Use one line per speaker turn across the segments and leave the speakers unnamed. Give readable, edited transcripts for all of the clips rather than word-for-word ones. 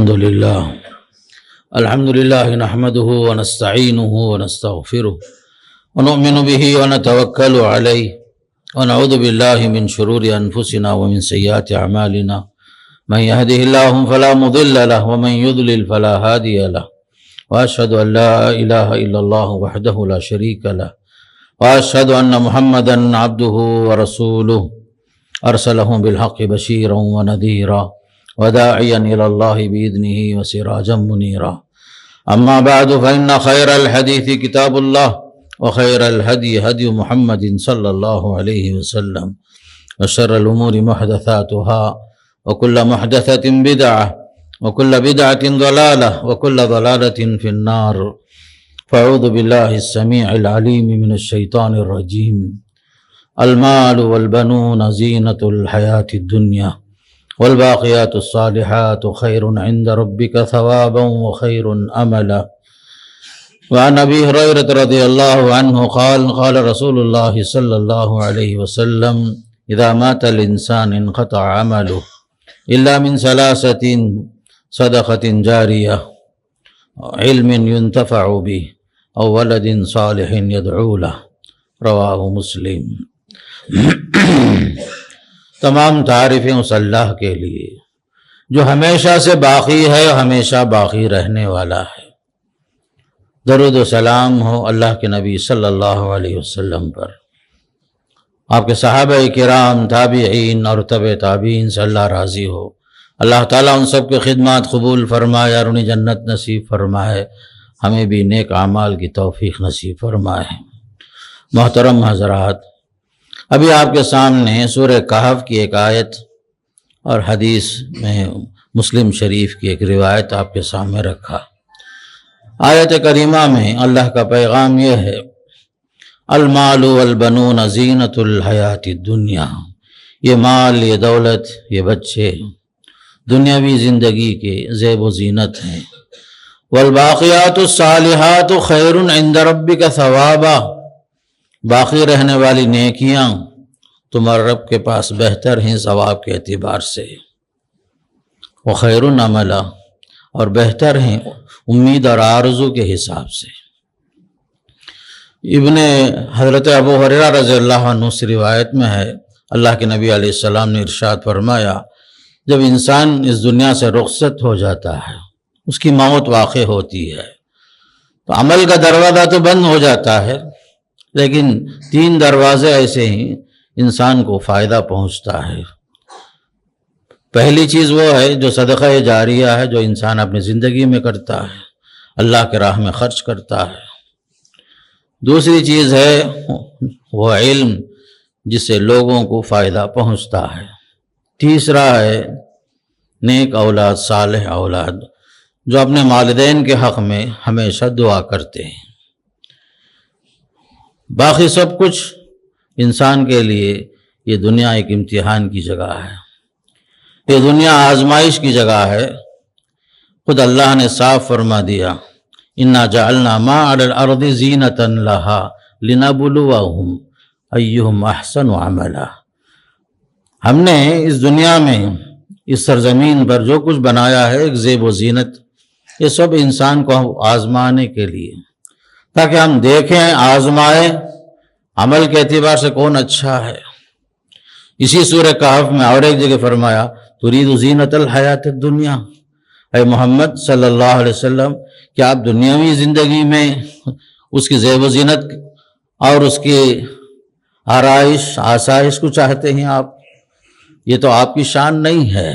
الحمد لله نحمده ونستعينه ونستغفره ونؤمن به ونتوكل عليه ونعوذ بالله من شرور أنفسنا ومن سيئات أعمالنا من يهده الله فلا مضل له ومن يضلل فلا هادي له وأشهد أن لا إله إلا الله وحده لا شريك له وأشهد أن محمدا عبده ورسوله أرسله بالحق بشيرا ونذيرا وداعيا إلى الله بإذنه وسراجا منيرا أما بعد فإن خير الحديث كتاب الله وخير الهدي هدي محمد صلى الله عليه وسلم وشر الأمور محدثاتها وكل محدثة بدعة وكل بدعة ضلالة وكل ضلالة في النار فأعوذ بالله السميع العليم من الشيطان الرجيم المال والبنون زينة الحياة الدنيا والباقيات الصالحات خير عند ربك ثوابا وخير أملا وعن أبي هريرة رضي الله عنه قال قال رسول الله صلى الله عليه وسلم إذا مات الإنسان انقطع عمله إلا من ثلاثة صدقة جارية علم ينتفع به أو ولد صالح يدعو له رواه مسلم۔ تمام تعریفیں اس اللہ کے لیے جو ہمیشہ سے باقی ہے اور ہمیشہ باقی رہنے والا ہے۔ درود و سلام ہو اللہ کے نبی صلی اللہ علیہ وسلم پر، آپ کے صحابہ کرام، تابعین اور تبع تابعین سے اللہ راضی ہو۔ اللہ تعالیٰ ان سب کے خدمات قبول فرمائے اور انہیں جنت نصیب فرمائے، ہمیں بھی نیک اعمال کی توفیق نصیب فرمائے۔ محترم حضرات، ابھی آپ کے سامنے سورہ کہف کی ایک آیت اور حدیث میں مسلم شریف کی ایک روایت آپ کے سامنے رکھا۔ آیت کریمہ میں اللہ کا پیغام یہ ہے، المال والبنون زینۃ الحیات الدنیا، یہ مال، یہ دولت، یہ بچے دنیاوی زندگی کے زیب و زینت ہیں۔ والباقیات الصالحات خیر عند ربک ثوابا، باقی رہنے والی نیکیاں تمہارے رب کے پاس بہتر ہیں ثواب کے اعتبار سے، وخیر عملا، اور بہتر ہیں امید اور آرزو کے حساب سے۔ ابن حضرت ابو ہریرہ رضی اللہ عنہ سے روایت میں ہے، اللہ کے نبی علیہ السلام نے ارشاد فرمایا، جب انسان اس دنیا سے رخصت ہو جاتا ہے، اس کی موت واقع ہوتی ہے، تو عمل کا دروازہ تو بند ہو جاتا ہے، لیکن 3 دروازے ایسے ہی انسان کو فائدہ پہنچتا ہے۔ پہلی چیز وہ ہے جو صدقہ جاریہ ہے، جو انسان اپنی زندگی میں کرتا ہے، اللہ کے راہ میں خرچ کرتا ہے۔ دوسری چیز ہے وہ علم جس سے لوگوں کو فائدہ پہنچتا ہے۔ تیسرا ہے نیک اولاد، صالح اولاد، جو اپنے والدین کے حق میں ہمیشہ دعا کرتے ہیں۔ باقی سب کچھ انسان کے لیے یہ دنیا ایک امتحان کی جگہ ہے، یہ دنیا آزمائش کی جگہ ہے۔ خود اللہ نے صاف فرما دیا، انا جعلنا ما علی الارض زینۃ لہا لنبلوہم ایہم احسن عملا، ہم نے اس دنیا میں، اس سرزمین پر جو کچھ بنایا ہے ایک زیب و زینت، یہ سب انسان کو آزمانے کے لیے، تاکہ ہم دیکھیں، آزمائیں عمل کے اعتبار سے کون اچھا ہے۔ اسی سورہ کہف میں اور ایک جگہ فرمایا، ترید زینت الحیات الدنیا، اے محمد صلی اللہ علیہ وسلم، کیا آپ دنیاوی زندگی میں اس کی زیب و زینت اور اس کی آرائش، آسائش کو چاہتے ہیں آپ؟ یہ تو آپ کی شان نہیں ہے۔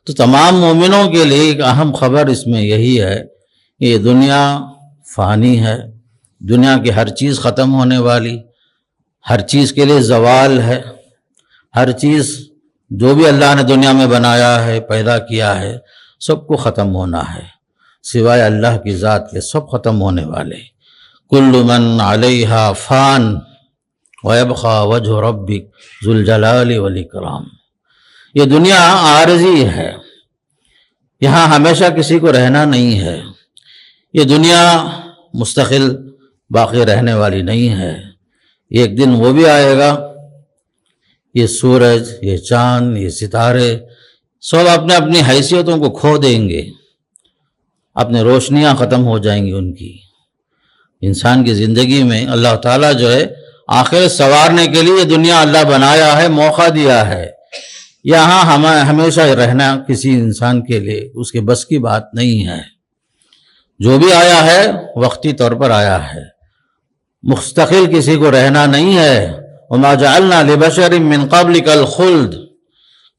تو تمام مومنوں کے لیے ایک اہم خبر اس میں یہی ہے کہ یہ دنیا فانی ہے، دنیا کی ہر چیز ختم ہونے والی، ہر چیز کے لیے زوال ہے، ہر چیز جو بھی اللہ نے دنیا میں بنایا ہے، پیدا کیا ہے، سب کو ختم ہونا ہے، سوائے اللہ کی ذات کے سب ختم ہونے والے۔ کل من علیہا فان ویبقی وجہ ربک ذو الجلال والاکرام، یہ دنیا عارضی ہے، یہاں ہمیشہ کسی کو رہنا نہیں ہے، یہ دنیا مستقل باقی رہنے والی نہیں ہے، ایک دن وہ بھی آئے گا، یہ سورج، یہ چاند، یہ ستارے، سب اپنے اپنی حیثیتوں کو کھو دیں گے، اپنے روشنیاں ختم ہو جائیں گی ان کی۔ انسان کی زندگی میں اللہ تعالیٰ جو ہے آخرت سنوارنے کے لیے دنیا اللہ بنایا ہے، موقع دیا ہے۔ یہاں ہمیشہ رہنا کسی انسان کے لیے اس کے بس کی بات نہیں ہے۔ جو بھی آیا ہے وقتی طور پر آیا ہے، مستقل کسی کو رہنا نہیں ہے۔ وما جعلنا لبشر من قبلک الخلد،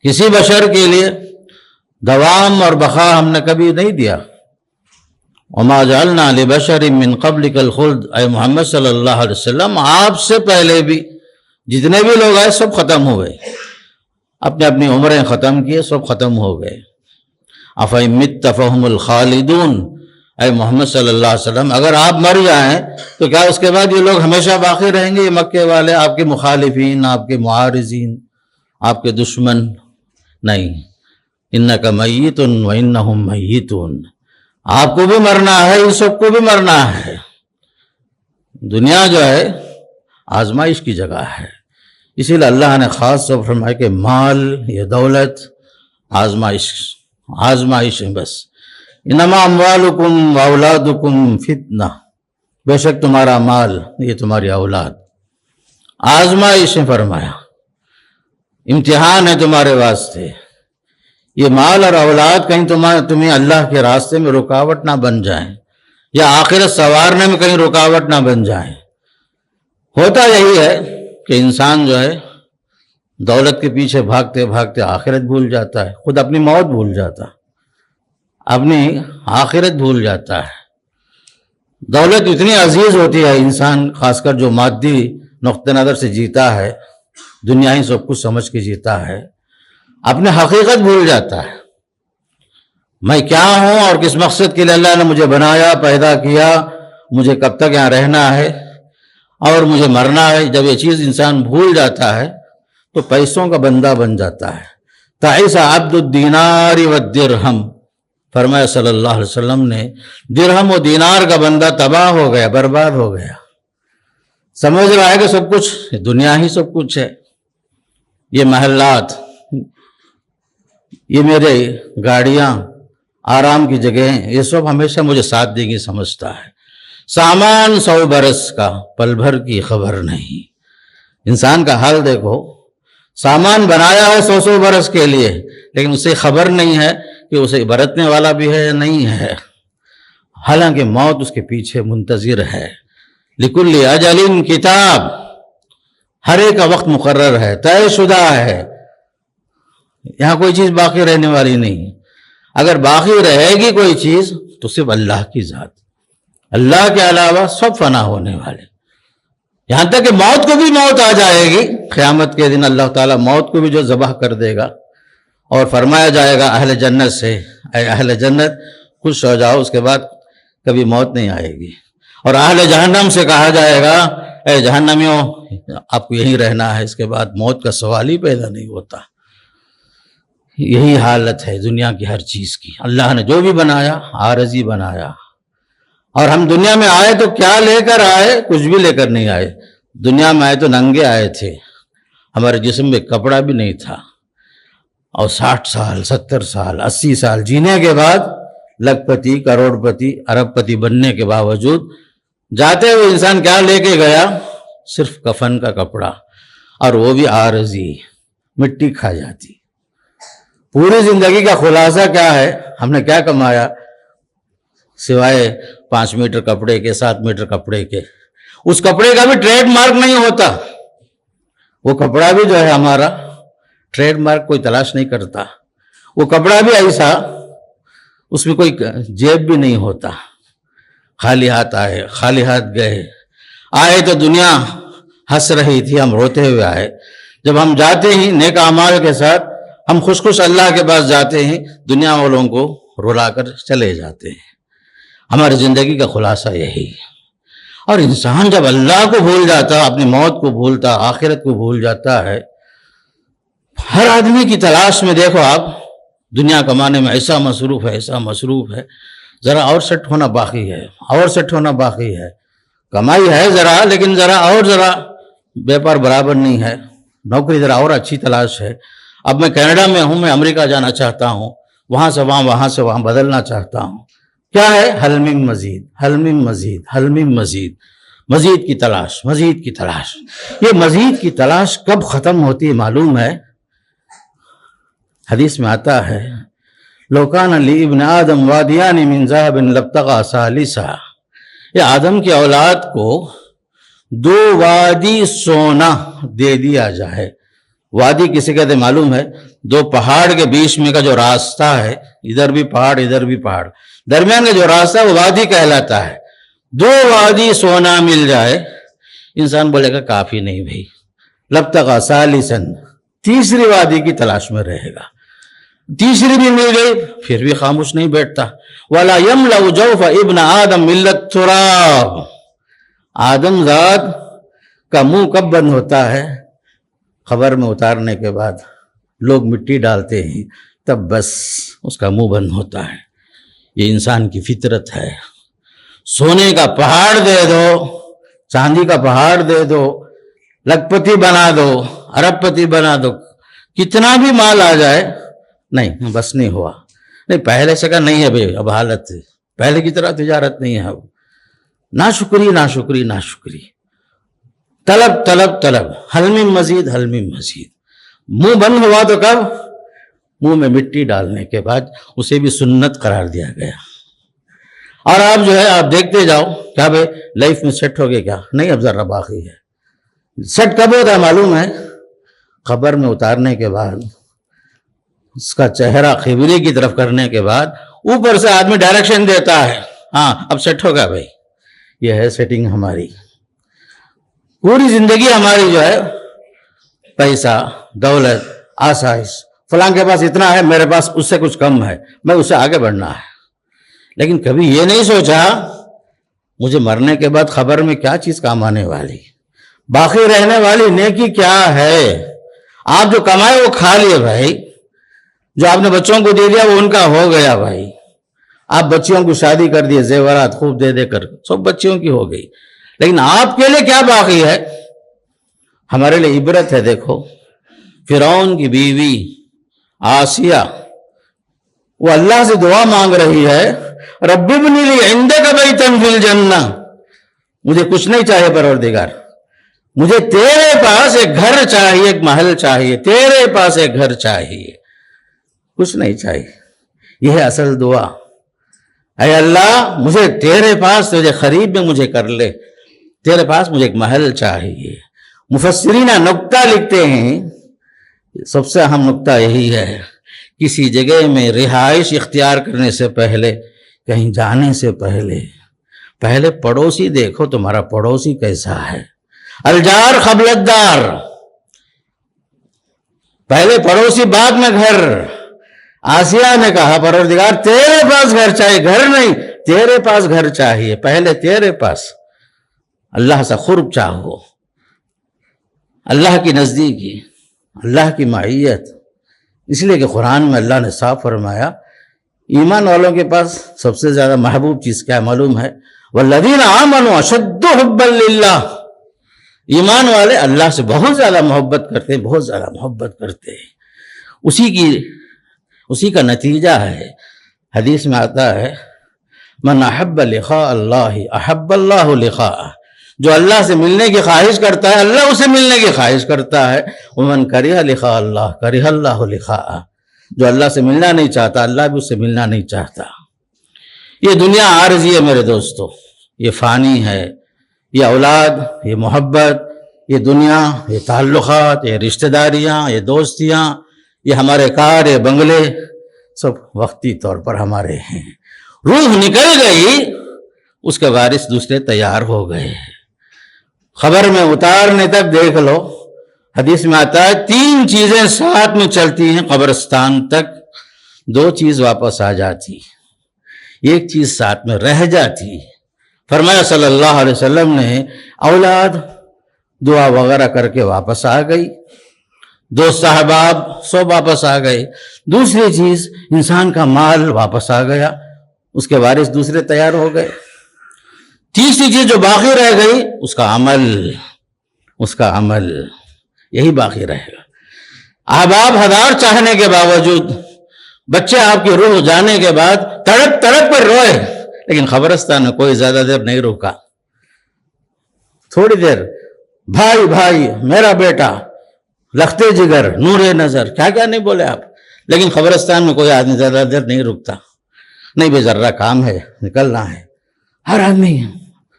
کسی بشر کے لیے دوام اور بقا ہم نے کبھی نہیں دیا۔ وما جعلنا لبشر من قبلک الخلد، اے محمد صلی اللہ علیہ وسلم آپ سے پہلے بھی جتنے بھی لوگ آئے سب ختم ہو گئے، اپنے اپنی عمریں ختم کیے، سب ختم ہو گئے۔ افإن مت فهم الخالدون، اے محمد صلی اللہ علیہ وسلم اگر آپ مر جائیں تو کیا اس کے بعد یہ لوگ ہمیشہ باقی رہیں گے؟ یہ مکے والے، آپ کے مخالفین، آپ کے معارضین، آپ کے دشمن؟ نہیں، انک میت وانہم میتون، آپ کو بھی مرنا ہے، ان سب کو بھی مرنا ہے۔ دنیا جو ہے آزمائش کی جگہ ہے، اسی لیے اللہ نے خاص طور پر فرمایا کہ مال، یہ دولت آزمائش ہے بس۔ انما اموالکم واولادکم فتنہ، بے شک تمہارا مال، یہ تمہاری اولاد آزمائش ہے، فرمایا امتحان ہے تمہارے واسطے۔ یہ مال اور اولاد کہیں تمہیں اللہ کے راستے میں رکاوٹ نہ بن جائیں، یا آخرت سنوارنے میں کہیں رکاوٹ نہ بن جائیں۔ ہوتا یہی ہے کہ انسان جو ہے دولت کے پیچھے بھاگتے بھاگتے آخرت بھول جاتا ہے، خود اپنی موت بھول جاتا، اپنی آخرت بھول جاتا ہے۔ دولت اتنی عزیز ہوتی ہے، انسان خاص کر جو مادی نقطہ نظر سے جیتا ہے، دنیا ہی سب کچھ سمجھ کے جیتا ہے، اپنے حقیقت بھول جاتا ہے۔ میں کیا ہوں اور کس مقصد کے لیے اللہ نے مجھے بنایا، پیدا کیا، مجھے کب تک یہاں رہنا ہے اور مجھے مرنا ہے۔ جب یہ چیز انسان بھول جاتا ہے تو پیسوں کا بندہ بن جاتا ہے۔ تعیس عبد الدینار والدرہم، فرمایا صلی اللہ علیہ وسلم نے، درہم و دینار کا بندہ تباہ ہو گیا، برباد ہو گیا۔ سمجھ رہا ہے کہ سب کچھ دنیا ہی سب کچھ ہے، یہ محلات، یہ میرے گاڑیاں، آرام کی جگہیں، یہ سب ہمیشہ مجھے ساتھ دیں گی سمجھتا ہے۔ سامان 100 برس کا، پل بھر کی خبر نہیں۔ انسان کا حال دیکھو، سامان بنایا ہے 100 برس کے لیے، لیکن اسے خبر نہیں ہے کہ اسے برتنے والا بھی ہے یا نہیں ہے، حالانکہ موت اس کے پیچھے منتظر ہے۔ لکل اجل کتاب، ہر ایک کا وقت مقرر ہے، طے شدہ ہے، یہاں کوئی چیز باقی رہنے والی نہیں۔ اگر باقی رہے گی کوئی چیز تو صرف اللہ کی ذات، اللہ کے علاوہ سب فنا ہونے والے، یہاں تک کہ موت کو بھی موت آ جائے گی۔ قیامت کے دن اللہ تعالیٰ موت کو بھی جو ذبح کر دے گا، اور فرمایا جائے گا اہل جنت سے، اے اہل جنت خوش ہو جاؤ، اس کے بعد کبھی موت نہیں آئے گی۔ اور اہل جہنم سے کہا جائے گا اے جہنمیوں آپ کو یہیں رہنا ہے، اس کے بعد موت کا سوال ہی پیدا نہیں ہوتا۔ یہی حالت ہے دنیا کی ہر چیز کی۔ اللہ نے جو بھی بنایا عارضی بنایا، اور ہم دنیا میں آئے تو کیا لے کر آئے؟ کچھ بھی لے کر نہیں آئے۔ دنیا میں آئے تو ننگے آئے تھے، ہمارے جسم میں کپڑا بھی نہیں تھا، اور 60 سال 70 سال 80 سال جینے کے بعد لکھ پتی، کروڑ پتی، ارب پتی بننے کے باوجود جاتے ہوئے انسان کیا لے کے گیا؟ صرف کفن کا کپڑا، اور وہ بھی عارضی، مٹی کھا جاتی۔ پوری زندگی کا خلاصہ کیا ہے؟ ہم نے کیا کمایا سوائے 5 میٹر کپڑے کے، 7 میٹر کپڑے کے؟ اس کپڑے کا بھی ٹریڈ مارک نہیں ہوتا، وہ کپڑا بھی جو ہے ہمارا ٹریڈ مارک کوئی تلاش نہیں کرتا۔ وہ کپڑا بھی ایسا، اس میں کوئی جیب بھی نہیں ہوتا، خالی ہاتھ آئے خالی ہاتھ گئے۔ آئے تو دنیا ہنس رہی تھی، ہم روتے ہوئے آئے۔ جب ہم جاتے ہیں نیک اعمال کے ساتھ، ہم خوش خوش اللہ کے پاس جاتے ہیں، دنیا والوں کو رلا کر چلے جاتے ہیں۔ ہماری زندگی کا خلاصہ یہی ہے۔ اور انسان جب اللہ کو بھول جاتا، اپنی موت کو بھولتا، آخرت کو بھول جاتا ہے، ہر آدمی کی تلاش میں دیکھو آپ، دنیا کمانے میں ایسا مصروف ہے، ایسا مصروف ہے، ذرا اور سیٹ ہونا باقی ہے، اور سیٹ ہونا باقی ہے۔ کمائی ہے ذرا، لیکن ذرا بیپار برابر نہیں ہے، نوکری ذرا اور اچھی تلاش ہے، اب میں کینیڈا میں ہوں، میں امریکہ جانا چاہتا ہوں، وہاں سے وہاں بدلنا چاہتا ہوں. کیا ہے؟ حل من مزید، حل من مزید، حل من مزید، مزید کی تلاش، مزید کی تلاش. یہ مزید کی تلاش کب ختم ہوتی ہے معلوم ہے؟ حدیث میں آتا ہے لو کان لابن آدم وادیان من ذهب لابتغى ثالثا. یہ آدم کی اولاد کو 2 وادی سونا دے دیا جائے. وادی کسی کہتے معلوم ہے؟ 2 پہاڑ کے بیچ میں کا جو راستہ ہے، ادھر بھی پہاڑ ادھر بھی پہاڑ، درمیان کا جو راستہ ہے وہ وادی کہلاتا ہے. 2 وادی سونا مل جائے، انسان بولے گا کافی نہیں بھائی، لابتغى ثالثا، تیسری وادی کی تلاش میں رہے گا. تیسری بھی مل گئی پھر بھی خاموش نہیں بیٹھتا. وَلَا يَمْلَأُ جَوْفَ ابن آدم إِلَّا التُّرَابُ. آدم ذات کا منہ کب بند ہوتا ہے؟ خبر میں اتارنے کے بعد لوگ مٹی ڈالتے ہیں، تب بس اس کا منہ بند ہوتا ہے. یہ انسان کی فطرت ہے. سونے کا پہاڑ دے دو، چاندی کا پہاڑ دے دو، لکھپتی بنا دو، ارب پتی بنا دو، کتنا بھی مال آ جائے، نہیں بس نہیں ہوا. نہیں پہلے سے کا نہیں ہے بھائی، اب حالت پہلے کی طرح تجارت نہیں ہے. اب ناشکری ناشکری ناشکری، طلب طلب طلب، حل من مزید حل من مزید. منہ بند ہوا تو کب؟ منہ میں مٹی ڈالنے کے بعد. اسے بھی سنت قرار دیا گیا. اور آپ جو ہے آپ دیکھتے جاؤ، کیا بھائی لائف میں سیٹ ہو گئے؟ کیا نہیں، اب ذرا باقی ہے. سیٹ کب ہوتا ہے معلوم ہے؟ خبر میں اتارنے کے بعد، اس کا چہرہ قبلے کی طرف کرنے کے بعد اوپر سے آدمی ڈائریکشن دیتا ہے، ہاں اب سیٹ ہوگا بھائی. یہ ہے سیٹنگ ہماری. پوری زندگی ہماری جو ہے پیسہ، دولت، آسائش، فلاں کے پاس اتنا ہے، میرے پاس اس سے کچھ کم ہے، میں اسے آگے بڑھنا ہے. لیکن کبھی یہ نہیں سوچا مجھے مرنے کے بعد خبر میں کیا چیز کام آنے والی، باقی رہنے والی نیکی کیا ہے. آپ جو کمائے وہ کھا لیے بھائی، جو آپ نے بچوں کو دے دیا وہ ان کا ہو گیا بھائی. آپ بچیوں کو شادی کر دیے، زیورات خوب دے دے کر سب بچیوں کی ہو گئی، لیکن آپ کے لیے کیا باقی ہے؟ ہمارے لیے عبرت ہے. دیکھو فرعون کی بیوی آسیہ، وہ اللہ سے دعا مانگ رہی ہے، رب ابن لی عندک بیتا فی الجنہ. مجھے کچھ نہیں چاہیے پروردگار، مجھے تیرے پاس ایک گھر چاہیے، ایک محل چاہیے، تیرے پاس ایک گھر چاہیے، کچھ نہیں چاہیے. یہ ہے اصل دعا. اے اللہ مجھے تیرے پاس، تیرے قریب میں مجھے کر لے، تیرے پاس مجھے ایک محل چاہیے. مفسرین نکتہ لکھتے ہیں، سب سے اہم نکتہ یہی ہے، کسی جگہ میں رہائش اختیار کرنے سے پہلے، کہیں جانے سے پہلے پڑوسی دیکھو تمہارا پڑوسی کیسا ہے. الجار قبل الدار، پہلے پڑوسی بعد میں گھر. آسیہ نے کہا پروردگار تیرے پاس گھر چاہیے، گھر نہیں، تیرے پاس گھر چاہیے، پہلے تیرے پاس. اللہ سے قرب چاہو، اللہ کی نزدیکی، اللہ کی معیت. اس لیے کہ قرآن میں اللہ نے صاف فرمایا ایمان والوں کے پاس سب سے زیادہ محبوب چیز کیا معلوم ہے؟ والذین آمنوا اشد حبا للہ. ایمان والے اللہ سے بہت زیادہ محبت کرتے ہیں، بہت زیادہ محبت کرتے ہیں. اسی کا نتیجہ ہے، حدیث میں آتا ہے من احب لقاء اللہ احب اللہ لقاءہ. جو اللہ سے ملنے کی خواہش کرتا ہے اللہ اسے ملنے کی خواہش کرتا ہے. ومن کرہ لقاء اللہ کرہ اللہ لقاءہ. جو اللہ سے ملنا نہیں چاہتا اللہ بھی اس سے ملنا نہیں چاہتا. یہ دنیا عارضی ہے میرے دوستو، یہ فانی ہے. یہ اولاد، یہ محبت، یہ دنیا، یہ تعلقات، یہ رشتہ داریاں، یہ دوستیاں، یہ ہمارے کار، یہ بنگلے، سب وقتی طور پر ہمارے ہیں. روح نکل گئی، اس کے وارث دوسرے تیار ہو گئے. خبر میں اتارنے تک دیکھ لو، حدیث میں آتا ہے 3 چیزیں ساتھ میں چلتی ہیں قبرستان تک، 2 چیز واپس آ جاتی، 1 چیز ساتھ میں رہ جاتی. فرمایا صلی اللہ علیہ وسلم نے اولاد دعا وغیرہ کر کے واپس آ گئی، دوست احباب سب واپس آ گئے. دوسری چیز انسان کا مال واپس آ گیا، اس کے وارث دوسرے تیار ہو گئے. تیسری چیز جو باقی رہ گئی اس کا عمل یہی باقی رہے گا. احباب ہزار چاہنے کے باوجود، بچے آپ کی روح جانے کے بعد تڑپ تڑپ کر روئے، لیکن قبرستان میں کوئی زیادہ دیر نہیں رکا. تھوڑی دیر، بھائی بھائی، میرا بیٹا، لختے جگر، نور نظر، کیا کیا نہیں بولے آپ. لیکن قبرستان میں کوئی آدمی زیادہ دیر نہیں رکتا. نہیں بے ذرہ کام ہے، نکلنا ہے. ہر آدمی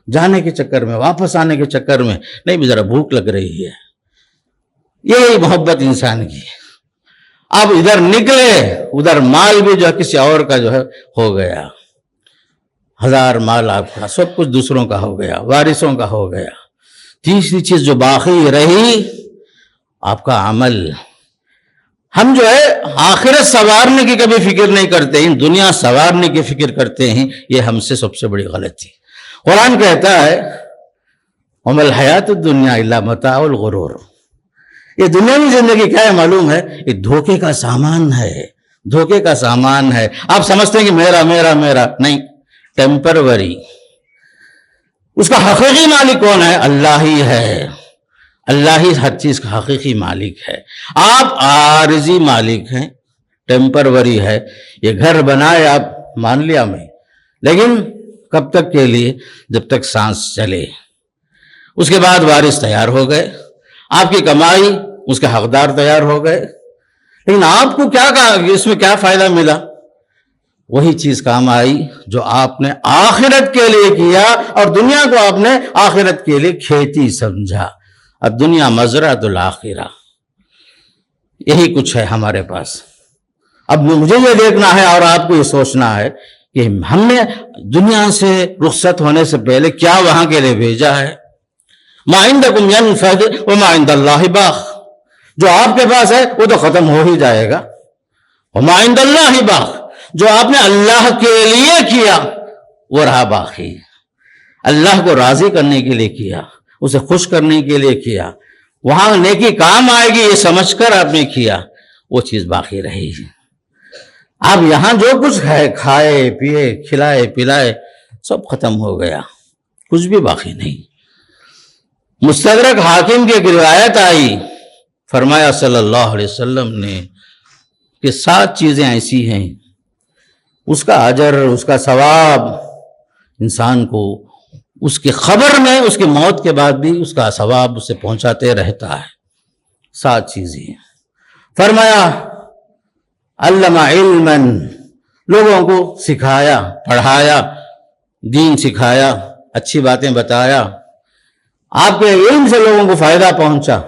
جانے کے چکر میں، واپس آنے کے چکر میں، نہیں بھی ذرا بھوک لگ رہی ہے. یہی محبت انسان کی. اب ادھر نکلے، ادھر مال بھی جو ہے کسی اور کا جو ہے ہو گیا. ہزار مال آپ کا، سب کچھ دوسروں کا ہو گیا، وارثوں کا ہو گیا. تیسری چیز جو باقی رہی، آپ کا عمل. ہم جو ہے آخرت سنوارنے کی کبھی فکر نہیں کرتے ہیں، دنیا سنوارنے کی فکر کرتے ہیں. یہ ہم سے سب سے بڑی غلطی. قرآن کہتا ہے وَمَا الْحَيَاةُ الدُّنْيَا إِلَّا مَتَاعُ الْغُرُورِ. یہ دنیاوی زندگی کیا ہے معلوم ہے؟ یہ دھوکے کا سامان ہے، دھوکے کا سامان ہے. آپ سمجھتے ہیں کہ میرا میرا میرا، نہیں، ٹیمپروری. اس کا حقیقی مالک کون ہے؟ اللہ ہی ہے. اللہ ہی ہر چیز کا حقیقی مالک ہے. آپ عارضی مالک ہیں، ٹیمپروری ہے. یہ گھر بنائے آپ، مان لیا میں، لیکن کب تک کے لیے؟ جب تک سانس چلے. اس کے بعد وارث تیار ہو گئے، آپ کی کمائی، اس کے حقدار تیار ہو گئے. لیکن آپ کو کیا کہا، اس میں کیا فائدہ ملا؟ وہی چیز کام آئی جو آپ نے آخرت کے لیے کیا، اور دنیا کو آپ نے آخرت کے لیے کھیتی سمجھا. اب دنیا مزرعۃ الآخرہ، یہی کچھ ہے ہمارے پاس. اب مجھے یہ دیکھنا ہے اور آپ کو یہ سوچنا ہے کہ ہم نے دنیا سے رخصت ہونے سے پہلے کیا وہاں کے لیے بھیجا ہے. ما عندکم ینفد وما عند اللہ باق. جو آپ کے پاس ہے وہ تو ختم ہو ہی جائے گا. وما عند اللہ باق، جو آپ نے اللہ کے لیے کیا وہ رہا باقی. اللہ کو راضی کرنے کے لیے کیا، اسے خوش کرنے کے لیے کیا، وہاں نیکی کام آئے گی یہ سمجھ کر آپ نے کیا، وہ چیز باقی رہے گی. اب یہاں جو کچھ ہے، کھائے پیے، کھلائے پلائے، سب ختم ہو گیا، کچھ بھی باقی نہیں. مستدرک حاکم کی ایک روایت آئی، فرمایا صلی اللہ علیہ وسلم نے کہ 7 چیزیں ایسی ہیں اس کا اجر، اس کا ثواب انسان کو اس کی خبر میں، اس کی موت کے بعد بھی اس کا ثواب اسے پہنچاتے رہتا ہے. 7 چیزیں. فرمایا علم علما، لوگوں کو سکھایا، پڑھایا، دین سکھایا، اچھی باتیں بتایا. آپ کے علم سے لوگوں کو فائدہ پہنچا.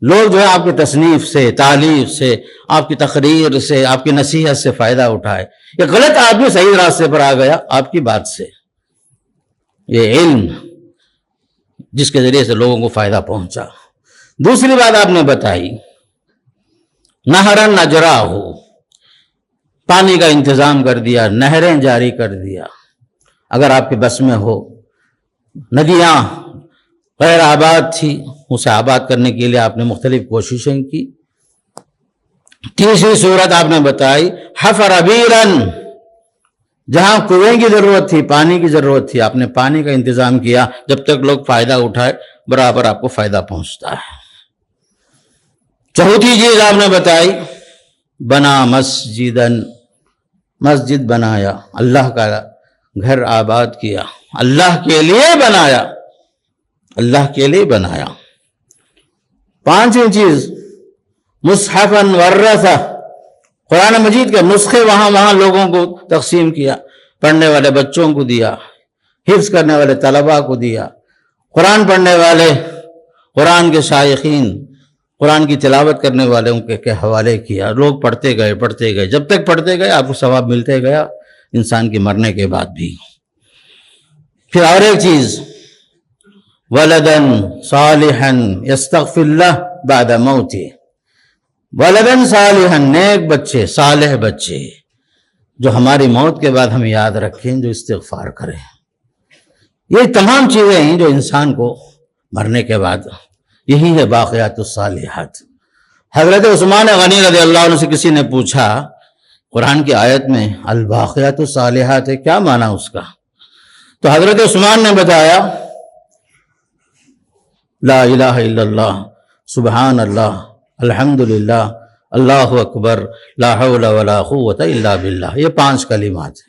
لوگ جو ہے آپ کی تصنیف سے، تعلیف سے، آپ کی تقریر سے، آپ کی نصیحت سے فائدہ اٹھائے. یہ غلط آدمی صحیح راستے پر آ گیا آپ کی بات سے. یہ علم جس کے ذریعے سے لوگوں کو فائدہ پہنچا. دوسری بات آپ نے بتائی نہرن اجراہ، پانی کا انتظام کر دیا، نہریں جاری کر دیا اگر آپ کے بس میں ہو. ندیاں غیر آباد تھی، اسے آباد کرنے کے لیے آپ نے مختلف کوششیں کی. تیسری صورت آپ نے بتائی حفر بیرن، جہاں کنویں کی ضرورت تھی، پانی کی ضرورت تھی، آپ نے پانی کا انتظام کیا. جب تک لوگ فائدہ اٹھائے برابر آپ کو فائدہ پہنچتا ہے. چوتھی چیز آپ نے بتائی بنا مسجدن، مسجد بنایا، اللہ کا گھر آباد کیا، اللہ کے لیے بنایا، اللہ کے لیے بنایا. پانچویں چیز مصحفا ورثہ، قرآن مجید کے نسخے وہاں لوگوں کو تقسیم کیا، پڑھنے والے بچوں کو دیا، حفظ کرنے والے طلباء کو دیا، قرآن پڑھنے والے، قرآن کے شائخین، قرآن کی تلاوت کرنے والے ان کے حوالے کیا. لوگ پڑھتے گئے، جب تک پڑھتے گئے آپ کو ثواب ملتے گیا انسان کے مرنے کے بعد بھی. پھر اور ایک چیز ولدن صالحا یستغفر له بعد موته، ولدن صالحا، نیک بچے، صالح بچے جو ہماری موت کے بعد ہم یاد رکھیں، جو استغفار کریں. یہ تمام چیزیں ہیں جو انسان کو مرنے کے بعد، یہی ہے باقیات الصالحات. حضرت عثمان غنی رضی اللہ عنہ سے کسی نے پوچھا قرآن کی آیت میں الباقیات الصالحات ہے، کیا معنی اس کا؟ تو حضرت عثمان نے بتایا لا الہ الا اللہ، سبحان اللہ، الحمدللہ، اللہ اکبر، لا حول ولا قوت الا باللہ، یہ 5 کلمات ہیں۔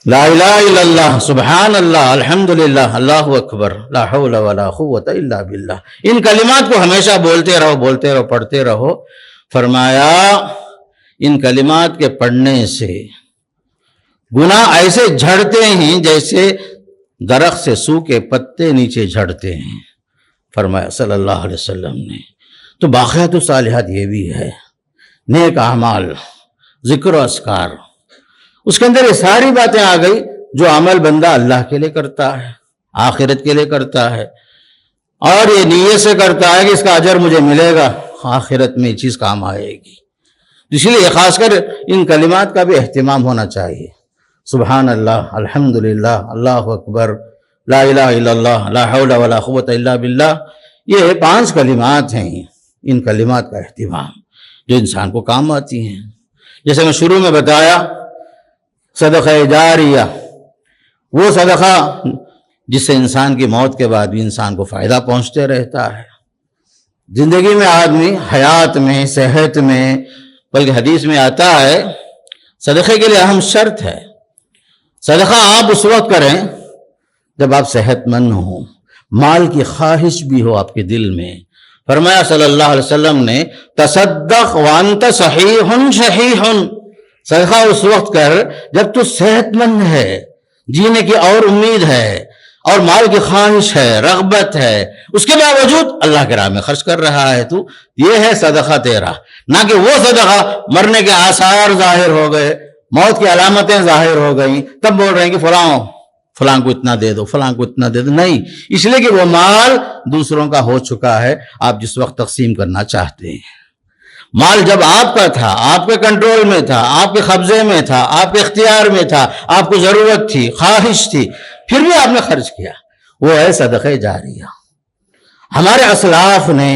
لا الہ الا اللہ، سبحان اللہ، الحمدللہ، اللہ اکبر، لا حول ولا قوت الا باللہ، ان کلمات کو ہمیشہ بولتے رہو، پڑھتے رہو۔ فرمایا ان کلمات کے پڑھنے سے گناہ ایسے جھڑتے ہیں جیسے درخت سے سوکھے پتے نیچے جھڑتے ہیں، فرمایا صلی اللہ علیہ وسلم نے۔ تو باقیات و صالحات یہ بھی ہے، نیک اعمال، ذکر و اذکار، اس کے اندر یہ ساری باتیں آ گئی جو عمل بندہ اللہ کے لیے کرتا ہے، آخرت کے لیے کرتا ہے، اور یہ نیت سے کرتا ہے کہ اس کا اجر مجھے ملے گا، آخرت میں یہ چیز کام آئے گی۔ اس لیے خاص کر ان کلمات کا بھی اہتمام ہونا چاہیے، سبحان اللہ، الحمدللہ، اللہ اکبر، لا الہ الا اللہ، لا حول ولا قوت الا باللہ، یہ 5 کلمات ہیں، ان کلمات کا اہتمام جو انسان کو کام آتی ہیں۔ جیسے میں شروع میں بتایا، صدقہ جاریہ، وہ صدقہ جس سے انسان کی موت کے بعد بھی انسان کو فائدہ پہنچتے رہتا ہے۔ زندگی میں آدمی حیات میں، صحت میں، بلکہ حدیث میں آتا ہے صدقے کے لیے اہم شرط ہے، صدقہ آپ اس وقت کریں جب آپ صحت مند ہوں، مال کی خواہش بھی ہو آپ کے دل میں۔ فرمایا صلی اللہ علیہ وسلم نے، تصدق وانت صحیح شحیح، صدقہ اس وقت کر جب تو صحت مند ہے، جینے کی اور امید ہے، اور مال کی خواہش ہے، رغبت ہے، اس کے باوجود اللہ کے راہ میں خرچ کر رہا ہے تو، یہ ہے صدقہ تیرا۔ نہ کہ وہ صدقہ مرنے کے آثار ظاہر ہو گئے، موت کی علامتیں ظاہر ہو گئیں، تب بول رہے ہیں کہ فلاں کو اتنا دے دو، فلاں کو اتنا دے دو، نہیں، اس لیے کہ وہ مال دوسروں کا ہو چکا ہے، آپ جس وقت تقسیم کرنا چاہتے ہیں۔ مال جب آپ کا تھا، آپ کے کنٹرول میں تھا، آپ کے قبضے میں تھا، آپ کے اختیار میں تھا، آپ کو ضرورت تھی، خواہش تھی، پھر بھی آپ نے خرچ کیا، وہ ہے صدقہ جاریہ۔ ہمارے اسلاف نے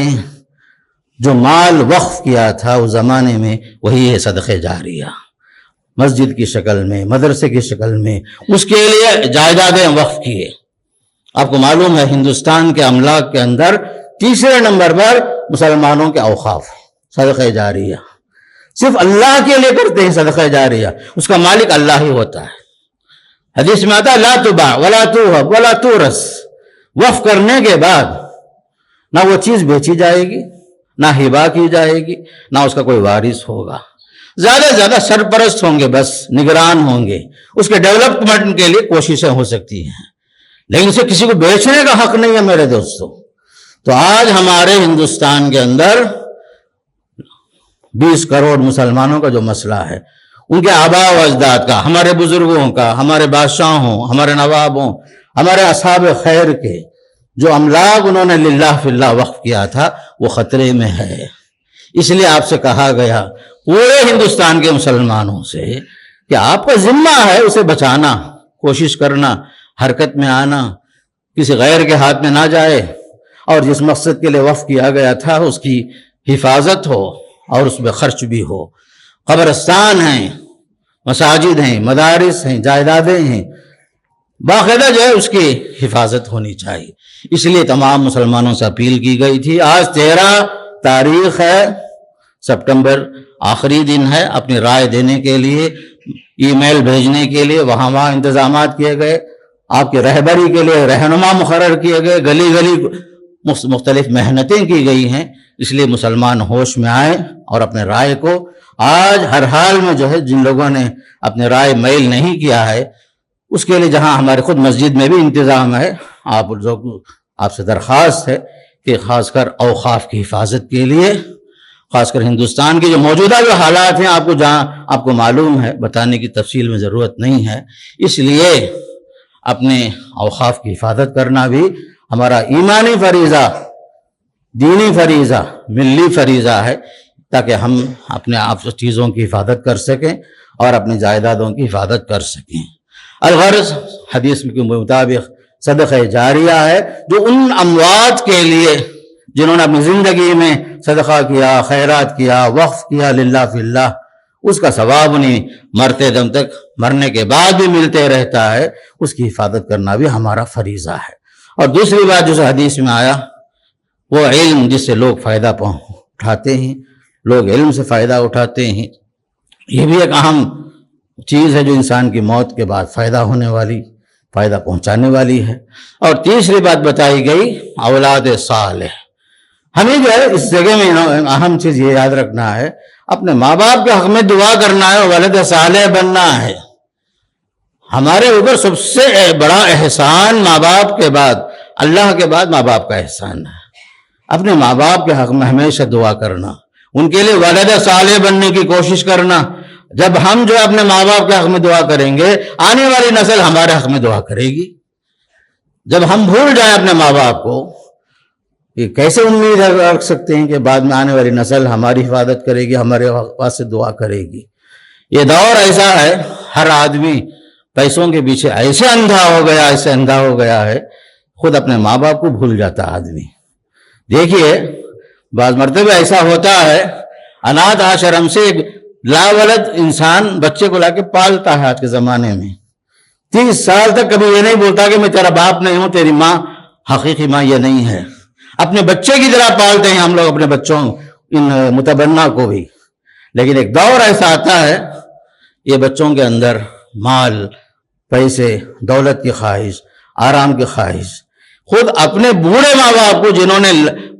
جو مال وقف کیا تھا اس زمانے میں، وہی ہے صدقہ جاریہ، مسجد کی شکل میں، مدرسے کی شکل میں، اس کے لیے جائیدادیں وقف کیے۔ آپ کو معلوم ہے ہندوستان کے املاک کے اندر تیسرے نمبر پر مسلمانوں کے اوقاف، صدقہ جاریہ، صرف اللہ کے لیے کرتے ہیں صدقہ جاریہ، اس کا مالک اللہ ہی ہوتا ہے۔ حدیث میں آتا ہے لا تباع ولا توہب ولا تورث، وقف کرنے کے بعد نہ وہ چیز بیچی جائے گی، نہ ہبا کی جائے گی، نہ اس کا کوئی وارث ہوگا، زیادہ سے زیادہ سرپرست ہوں گے، بس نگران ہوں گے، اس کے ڈیولپمنٹ کے لیے کوششیں ہو سکتی ہیں، لیکن اسے کسی کو بیچنے کا حق نہیں ہے میرے دوستوں۔ تو آج ہمارے ہندوستان کے اندر 20 کروڑ مسلمانوں کا جو مسئلہ ہے، ان کے آباء و اجداد کا، ہمارے بزرگوں کا، ہمارے بادشاہوں، ہمارے نوابوں، ہمارے اصحاب خیر کے جو املاک انہوں نے للہ فی اللہ وقف کیا تھا، وہ خطرے میں ہے۔ اس لیے آپ سے کہا گیا پورے ہندوستان کے مسلمانوں سے کہ آپ کا ذمہ ہے اسے بچانا، کوشش کرنا، حرکت میں آنا، کسی غیر کے ہاتھ میں نہ جائے، اور جس مقصد کے لیے وقف کیا گیا تھا اس کی حفاظت ہو اور اس میں خرچ بھی ہو۔ قبرستان ہیں، مساجد ہیں، مدارس ہیں، جائیدادیں ہیں، باقاعدہ جو ہے اس کی حفاظت ہونی چاہیے۔ اس لیے تمام مسلمانوں سے اپیل کی گئی تھی۔ آج 13 تاریخ ہے سپٹمبر، آخری دن ہے اپنی رائے دینے کے لیے، ای میل بھیجنے کے لیے، وہاں انتظامات کیے گئے، آپ کی رہبری کے لیے رہنما مقرر کیے گئے، گلی گلی مختلف محنتیں کی گئی ہیں۔ اس لیے مسلمان ہوش میں آئیں اور اپنے رائے کو آج ہر حال میں جو ہے جن لوگوں نے اپنے رائے میل نہیں کیا ہے، اس کے لیے جہاں ہمارے خود مسجد میں بھی انتظام ہے، آپ سے درخواست ہے کہ خاص کر اوقاف کی حفاظت کے لیے، خاص کر ہندوستان کے جو موجودہ جو حالات ہیں آپ کو معلوم ہے، بتانے کی تفصیل میں ضرورت نہیں ہے، اس لیے اپنے اوقاف کی حفاظت کرنا بھی ہمارا ایمانی فریضہ، دینی فریضہ، ملی فریضہ ہے، تاکہ ہم اپنے آپ چیزوں کی حفاظت کر سکیں اور اپنی جائیدادوں کی حفاظت کر سکیں۔ الغرض حدیث کے مطابق صدقہ جاریہ ہے جو ان اموات کے لیے جنہوں نے اپنی زندگی میں صدقہ کیا، خیرات کیا، وقف کیا للہ فی اللہ، اس کا ثواب انہیں مرتے دم تک، مرنے کے بعد بھی ملتے رہتا ہے، اس کی حفاظت کرنا بھی ہمارا فریضہ ہے۔ اور دوسری بات جو حدیث میں آیا وہ علم جس سے لوگ فائدہ اٹھاتے ہیں، لوگ علم سے فائدہ اٹھاتے ہیں، یہ بھی ایک اہم چیز ہے جو انسان کی موت کے بعد فائدہ ہونے والی، فائدہ پہنچانے والی ہے۔ اور تیسری بات بتائی گئی اولاد صالح۔ ہمیں جو ہے اس جگہ میں اہم چیز یہ یاد رکھنا ہے، اپنے ماں باپ کے حق میں دعا کرنا ہے، ولد صالح بننا ہے۔ ہمارے اوپر سب سے بڑا احسان ماں باپ کے بعد، اللہ کے بعد ماں باپ کا احسان ہے۔ اپنے ماں باپ کے حق میں ہمیشہ دعا کرنا، ان کے لیے ولد صالح بننے کی کوشش کرنا۔ جب ہم جو اپنے ماں باپ کے حق میں دعا کریں گے، آنے والی نسل ہمارے حق میں دعا کرے گی۔ جب ہم بھول جائیں اپنے ماں باپ کو، یہ کیسے امید رکھ سکتے ہیں کہ بعد میں آنے والی نسل ہماری حفاظت کرے گی، ہمارے واسطے دعا کرے گی؟ یہ دور ایسا ہے، ہر آدمی پیسوں کے پیچھے ایسے اندھا ہو گیا ہے، خود اپنے ماں باپ کو بھول جاتا آدمی۔ دیکھیے بعض مرتبہ ایسا ہوتا ہے، اناتھ آشرم سے ایک لاولد انسان بچے کو لا کے پالتا ہے آج کے زمانے میں، 30 سال تک کبھی یہ نہیں بولتا کہ میں تیرا باپ نہیں ہوں، تیری ماں حقیقی ماں یہ نہیں ہے۔ اپنے بچے کی طرح پالتے ہیں ہم لوگ اپنے بچوں ان متبنہ کو بھی، لیکن ایک دور ایسا آتا ہے یہ بچوں کے اندر مال، پیسے، دولت کی خواہش، آرام کی خواہش، خود اپنے بوڑھے ماں باپ کو جنہوں نے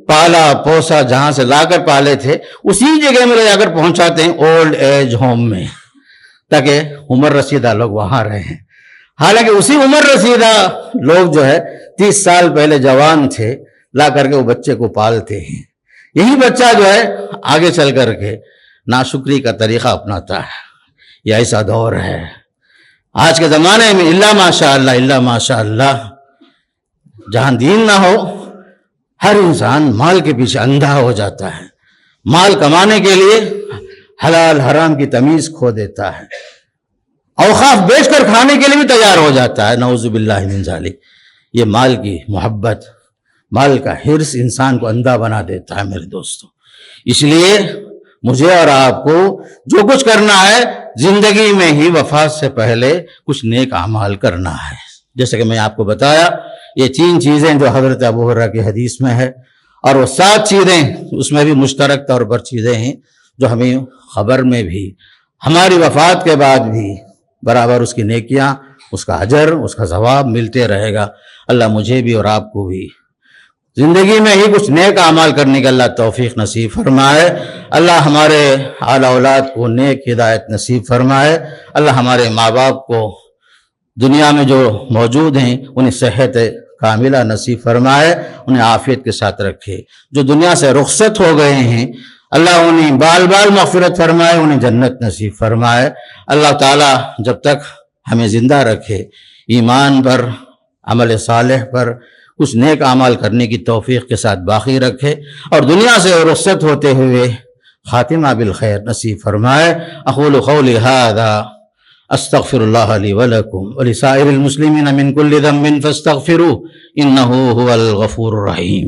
پالا پوسا، جہاں سے لا کر پالے تھے، اسی جگہ میں لے جا کر پہنچاتے ہیں اولڈ ایج ہوم میں، تاکہ عمر رسیدہ لوگ وہاں رہیں۔ حالانکہ اسی عمر رسیدہ لوگ جو ہے 30 سال پہلے جوان تھے، لا کر کے وہ بچے کو پالتے ہیں۔ یہی بچہ جو ہے آگے چل کر کے ناشکری کا طریقہ اپناتا ہے۔ یہ ایسا دور ہے آج کے زمانے میں، اللہ ماشاء اللہ، جہاں دین نہ ہو، ہر انسان مال کے پیچھے اندھا ہو جاتا ہے، مال کمانے کے لیے حلال حرام کی تمیز کھو دیتا ہے، اوقاف بیچ کر کھانے کے لیے بھی تیار ہو جاتا ہے، نعوذ باللہ من ذالک۔ یہ مال کی محبت، مال کا حرص انسان کو اندھا بنا دیتا ہے میرے دوستوں۔ اس لیے مجھے اور آپ کو جو کچھ کرنا ہے زندگی میں ہی وفات سے پہلے کچھ نیک اعمال کرنا ہے۔ جیسے کہ میں آپ کو بتایا، یہ 3 چیزیں جو حضرت ابو ہریرہ کی حدیث میں ہے، اور وہ 7 چیزیں اس میں بھی مشترک طور پر چیزیں ہیں جو ہمیں خبر میں بھی ہماری وفات کے بعد بھی برابر اس کی نیکیاں، اس کا اجر، اس کا ثواب ملتے رہے گا۔ اللہ مجھے بھی اور آپ کو بھی زندگی میں ہی کچھ نیک اعمال کرنے کا اللہ توفیق نصیب فرمائے۔ اللہ ہمارے اعلیٰ اولاد کو نیک ہدایت نصیب فرمائے۔ اللہ ہمارے ماں باپ کو دنیا میں جو موجود ہیں انہیں صحت کاملہ نصیب فرمائے، انہیں عافیت کے ساتھ رکھے۔ جو دنیا سے رخصت ہو گئے ہیں اللہ انہیں بال بال مغفرت فرمائے، انہیں جنت نصیب فرمائے۔ اللہ تعالیٰ جب تک ہمیں زندہ رکھے ایمان پر، عمل صالح پر، کچھ نیک اعمال کرنے کی توفیق کے ساتھ باقی رکھے، اور دنیا سے رخصت ہوتے ہوئے خاتمہ بالخیر نصیب فرمائے۔ اقول قولی ھذا استغفر اللہ لی ولکم ولسائر المسلمین من کل ذنب فاستغفروہ انہ ھو الغفور الرحیم۔